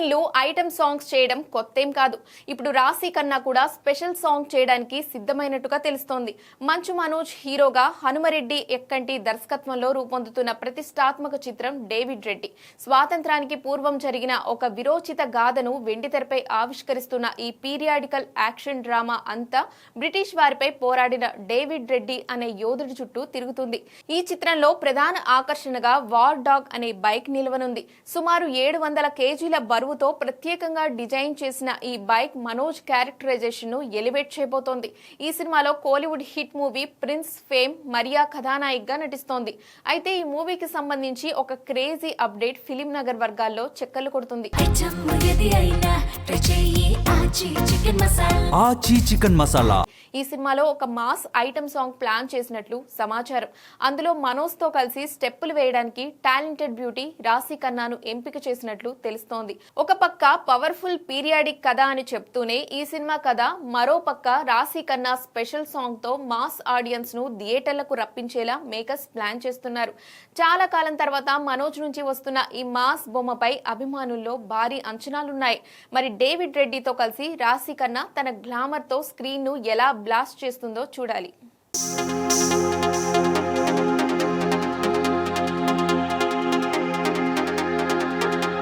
హీరోయిన్లు item songs చేయడం కొత్తేం కాదు. ఇప్పుడు రాశి ఖన్నా కూడా స్పెషల్ సాంగ్ చేయడానికి సిద్ధమైనట్టుగా తెలుస్తోంది. మంచు మనోజ్ హీరోగా హనుమరెడ్డి ఎక్కంటి దర్శకత్వంలో రూపొందుతున్న ప్రతిష్టాత్మక చిత్రం డేవిడ్ రెడ్డి. స్వాతంత్రానికి పూర్వం జరిగిన ఒక విరోచిత గాథను వెండితెరపై ఆవిష్కరిస్తున్న ఈ పీరియాడికల్ యాక్షన్ డ్రామా అంతా బ్రిటిష్ వారిపై పోరాడిన డేవిడ్ రెడ్డి అనే యోధుడి చుట్టూ తిరుగుతుంది. ఈ చిత్రంలో ప్రధాన ఆకర్షణగా వార్ డాగ్ అనే బైక్ నిలవనుంది. సుమారు 700 కేజీల బరువుతో ప్రత్యేకంగా డిజైన్ చేసిన ఈ బైక్ మనోజ్ క్యారెక్టరైజేషన్ ను ఎలివేట్ చేయబోతోంది. ఈ సినిమాలో Kollywood hit movie Prince fame Maria కథానాయిక్ గా నటిస్తోంది. అయితే ఈ మూవీకి సంబంధించి ఒక క్రేజీ అప్డేట్ ఫిలిం నగర్ వర్గాల్లో చెక్కలు కొడుతుంది. ఈ సినిమాలో ఒక మాస్ ఐటమ్ సాంగ్ ప్లాన్ చేసినట్లు సమాచారం. అందులో మనోజ్ తో కలిసి స్టెప్పులు వేయడానికి టాలెంటెడ్ బ్యూటీ రాశి ఖన్నాను ఎంపిక చేసినట్లు తెలుస్తోంది. ఒక పక్క పవర్ఫుల్ పీరియాడిక్ కథ అని చెప్తూనే ఈ సినిమా కథ మరో పక్క రాశి ఖన్నా స్పెషల్ సాంగ్ తో మాస్ ఆడియన్స్ ను థియేటర్లకు రప్పించేలా మేకర్స్ ప్లాన్ చేస్తున్నారు. చాలా కాలం తర్వాత మనోజ్ నుంచి వస్తున్న ఈ మాస్ బొమ్మపై అభిమానుల్లో భారీ అంచనాలున్నాయి. మరి డేవిడ్ రెడ్డితో కలిసి రాశి ఖన్నా తన గ్లామర్ తో స్క్రీన్ ను ఎలా బ్లాస్ట్ చేస్తుందో చూడాలి.